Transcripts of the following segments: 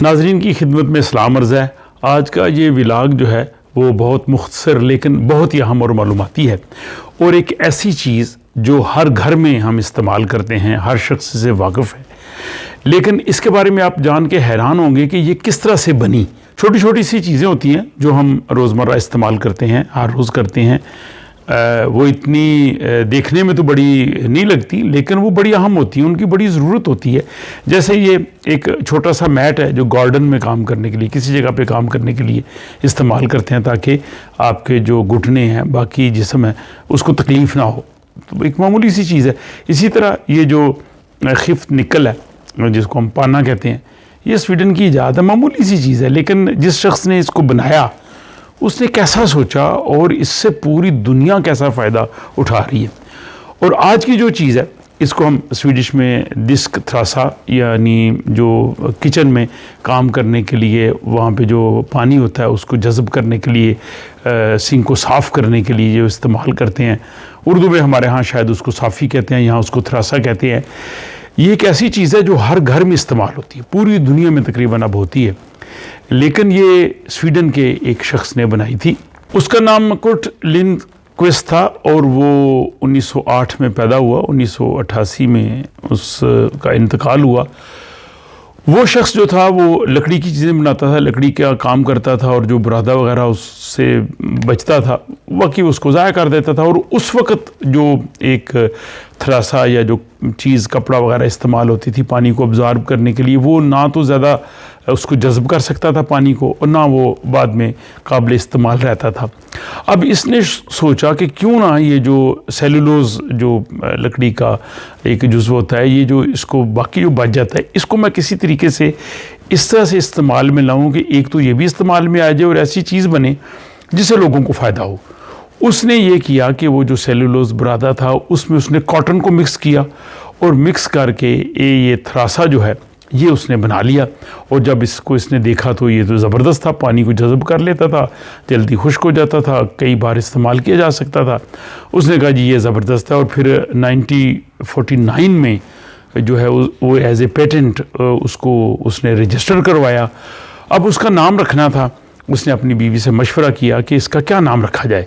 ناظرین کی خدمت میں سلام عرض ہے۔ آج کا یہ ولاگ جو ہے وہ بہت مختصر لیکن بہت ہی اہم اور معلوماتی ہے، اور ایک ایسی چیز جو ہر گھر میں ہم استعمال کرتے ہیں، ہر شخص سے واقف ہے، لیکن اس کے بارے میں آپ جان کے حیران ہوں گے کہ یہ کس طرح سے بنی۔ چھوٹی چھوٹی سی چیزیں ہوتی ہیں جو ہم روزمرہ استعمال کرتے ہیں، ہر روز کرتے ہیں، وہ اتنی دیکھنے میں تو بڑی نہیں لگتی لیکن وہ بڑی اہم ہوتی ہیں، ان کی بڑی ضرورت ہوتی ہے۔ جیسے یہ ایک چھوٹا سا میٹ ہے جو گارڈن میں کام کرنے کے لیے، کسی جگہ پہ کام کرنے کے لیے استعمال کرتے ہیں تاکہ آپ کے جو گھٹنے ہیں، باقی جسم ہے، اس کو تکلیف نہ ہو، تو ایک معمولی سی چیز ہے۔ اسی طرح یہ جو خفت نکل ہے جس کو ہم پانا کہتے ہیں، یہ سویڈن کی ایجاد ہے، معمولی سی چیز ہے، لیکن جس شخص نے اس کو بنایا اس نے کیسا سوچا اور اس سے پوری دنیا کیسا فائدہ اٹھا رہی ہے۔ اور آج کی جو چیز ہے اس کو ہم سویڈش میں ڈسک تھراسا، یعنی جو کچن میں کام کرنے کے لیے وہاں پہ جو پانی ہوتا ہے اس کو جذب کرنے کے لیے، سنک کو صاف کرنے کے لیے جو استعمال کرتے ہیں، اردو میں ہمارے ہاں شاید اس کو صافی کہتے ہیں، یہاں اس کو تھراسا کہتے ہیں۔ یہ ایک ایسی چیز ہے جو ہر گھر میں استعمال ہوتی ہے، پوری دنیا میں تقریباً اب ہوتی ہے، لیکن یہ سویڈن کے ایک شخص نے بنائی تھی۔ اس کا نام کرٹ لنڈقویسٹ تھا اور وہ 1908 میں پیدا ہوا، 1988 میں اس کا انتقال ہوا۔ وہ شخص جو تھا وہ لکڑی کی چیزیں بناتا تھا، لکڑی کا کام کرتا تھا، اور جو برادہ وغیرہ اس سے بچتا تھا واقعی اس کو ضائع کر دیتا تھا۔ اور اس وقت جو ایک تھراسا یا جو چیز کپڑا وغیرہ استعمال ہوتی تھی پانی کو ابزارب کرنے کے لیے، وہ نہ تو زیادہ اس کو جذب کر سکتا تھا پانی کو، اور نہ وہ بعد میں قابل استعمال رہتا تھا۔ اب اس نے سوچا کہ کیوں نہ یہ جو سیلولوز جو لکڑی کا ایک جزو ہوتا ہے، یہ جو اس کو باقی جو بچ جاتا ہے، اس کو میں کسی طریقے سے اس طرح سے استعمال میں لاؤں کہ ایک تو یہ بھی استعمال میں آ جائے اور ایسی چیز بنے جس سے لوگوں کو فائدہ ہو۔ اس نے یہ کیا کہ وہ جو سیلولوز برادہ تھا اس میں اس نے کاٹن کو مکس کیا، اور مکس کر کے یہ تھراسا جو ہے یہ اس نے بنا لیا۔ اور جب اس کو اس نے دیکھا تو یہ تو زبردست تھا، پانی کو جذب کر لیتا تھا، جلدی خشک ہو جاتا تھا، کئی بار استعمال کیا جا سکتا تھا۔ اس نے کہا جی یہ زبردست ہے، اور پھر 1949 میں جو ہے وہ ایز اے پیٹنٹ اس کو اس نے رجسٹر کروایا۔ اب اس کا نام رکھنا تھا، اس نے اپنی بیوی سے مشورہ کیا کہ اس کا کیا نام رکھا جائے،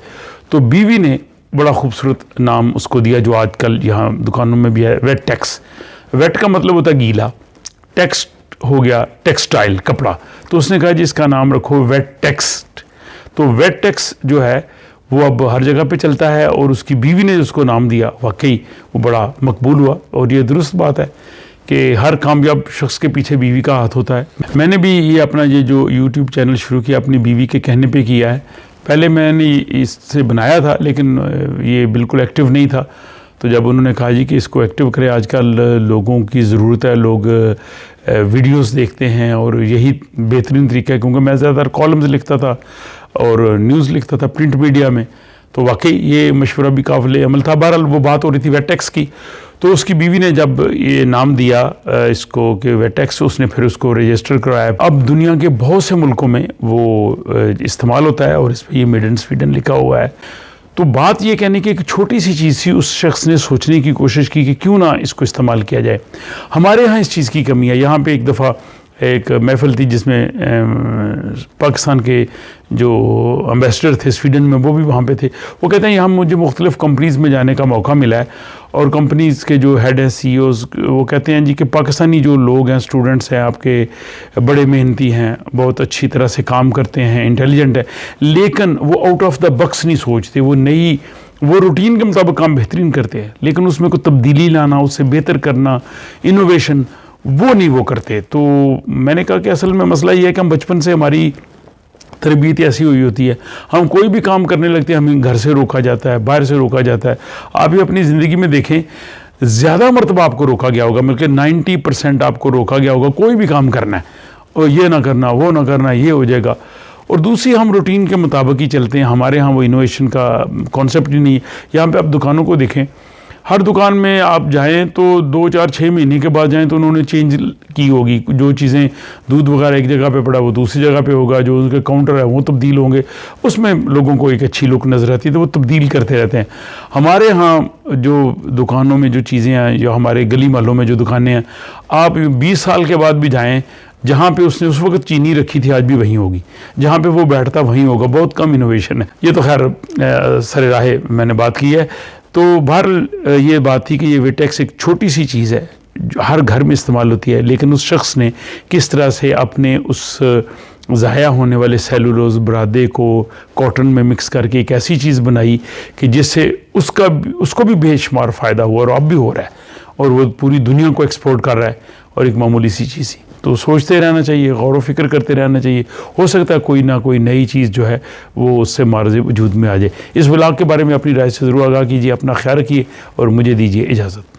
تو بیوی نے بڑا خوبصورت نام اس کو دیا جو آج کل یہاں دکانوں میں بھی ہے، ویٹ ٹیکس۔ ویٹ کا مطلب ہوتا ہے گیلا، ٹیکسٹ ہو گیا ٹیکسٹائل کپڑا، تو اس نے کہا جی اس کا نام رکھو ویٹ ٹیکسٹ۔ تو ویٹ ٹیکس جو ہے وہ اب ہر جگہ پہ چلتا ہے، اور اس کی بیوی نے اس کو نام دیا، واقعی وہ بڑا مقبول ہوا۔ اور یہ درست بات ہے کہ ہر کامیاب شخص کے پیچھے بیوی کا ہاتھ ہوتا ہے۔ میں نے بھی یہ اپنا یہ جو یوٹیوب چینل شروع کیا اپنی بیوی کے کہنے پہ کیا ہے۔ پہلے میں نے اس سے بنایا تھا لیکن یہ بالکل ایکٹیو نہیں تھا، تو جب انہوں نے کہا جی کہ اس کو ایکٹیو کرے، آج کل لوگوں کی ضرورت ہے، لوگ ویڈیوز دیکھتے ہیں، اور یہی بہترین طریقہ ہے، کیونکہ میں زیادہ تر کالمز لکھتا تھا اور نیوز لکھتا تھا پرنٹ میڈیا میں، تو واقعی یہ مشورہ بھی قابل عمل تھا۔ بہرحال وہ بات ہو رہی تھی ویٹ ٹیکس کی، تو اس کی بیوی نے جب یہ نام دیا اس کو کہ ویٹ ٹیکس، اس نے پھر اس کو رجسٹر کروایا۔ اب دنیا کے بہت سے ملکوں میں وہ استعمال ہوتا ہے، اور اس پہ یہ میڈ ان سویڈن لکھا ہوا ہے۔ تو بات یہ کہنے کی ایک چھوٹی سی چیز تھی، اس شخص نے سوچنے کی کوشش کی کہ کیوں نہ اس کو استعمال کیا جائے۔ ہمارے ہاں اس چیز کی کمی ہے۔ یہاں پہ ایک دفعہ ایک محفل تھی جس میں پاکستان کے جو امبیسڈر تھے سویڈن میں، وہ بھی وہاں پہ تھے۔ وہ کہتے ہیں یہاں مجھے مختلف کمپنیز میں جانے کا موقع ملا ہے، اور کمپنیز کے جو ہیڈ ہیں سی اوز وہ کہتے ہیں جی کہ پاکستانی جو لوگ ہیں، اسٹوڈنٹس ہیں آپ کے، بڑے محنتی ہیں، بہت اچھی طرح سے کام کرتے ہیں، انٹیلیجنٹ ہے، لیکن وہ آؤٹ آف دا بکس نہیں سوچتے، وہ روٹین کے مطابق کام بہترین کرتے ہیں، لیکن اس میں کوئی تبدیلی لانا، اس سے بہتر کرنا، انوویشن، وہ نہیں وہ کرتے۔ تو میں نے کہا کہ اصل میں مسئلہ یہ ہے کہ ہم بچپن سے ہماری تربیت ایسی ہوئی ہوتی ہے، ہم کوئی بھی کام کرنے لگتے ہیں ہمیں گھر سے روکا جاتا ہے، باہر سے روکا جاتا ہے۔ آپ بھی اپنی زندگی میں دیکھیں، زیادہ مرتبہ آپ کو روکا گیا ہوگا، بلکہ 90% آپ کو روکا گیا ہوگا کوئی بھی کام کرنا ہے، اور یہ نہ کرنا، وہ نہ کرنا، یہ ہو جائے گا۔ اور دوسری ہم روٹین کے مطابق ہی چلتے ہیں، ہمارے ہاں وہ انوویشن کا کانسیپٹ ہی نہیں ہے۔ یہاں پہ آپ دکانوں کو دیکھیں، ہر دکان میں آپ جائیں تو 2 4 6 مہینے کے بعد جائیں تو انہوں نے چینج کی ہوگی، جو چیزیں دودھ وغیرہ ایک جگہ پہ پڑا وہ دوسری جگہ پہ ہوگا، جو ان کے کاؤنٹر ہے وہ تبدیل ہوں گے، اس میں لوگوں کو ایک اچھی لک نظر آتی ہے تو وہ تبدیل کرتے رہتے ہیں۔ ہمارے ہاں جو دکانوں میں جو چیزیں ہیں، جو ہمارے گلی محلوں میں جو دکانیں ہیں، آپ 20 سال کے بعد بھی جائیں جہاں پہ اس نے اس وقت چینی رکھی تھی آج بھی وہیں ہوگی، جہاں پہ وہ بیٹھتا وہیں ہوگا. بہت کم انوویشن ہے. یہ تو خیر سر راہ میں نے بات کی ہے. تو بہرحال یہ بات تھی کہ یہ ویٹیکس ایک چھوٹی سی چیز ہے جو ہر گھر میں استعمال ہوتی ہے، لیکن اس شخص نے کس طرح سے اپنے اس ضائع ہونے والے سیلولوز برادے کو کاٹن میں مکس کر کے ایک ایسی چیز بنائی کہ جس سے اس کو بھی بے شمار فائدہ ہوا، اور اب بھی ہو رہا ہے، اور وہ پوری دنیا کو ایکسپورٹ کر رہا ہے، اور ایک معمولی سی چیز ہی. تو سوچتے رہنا چاہیے، غور و فکر کرتے رہنا چاہیے. ہو سکتا ہے کوئی نہ کوئی نئی چیز جو ہے وہ اس سے معرض وجود میں آ جائے. اس ولاگ کے بارے میں اپنی رائے سے ضرور آگاہ کیجیے. اپنا خیال رکھیے اور مجھے دیجیے اجازت.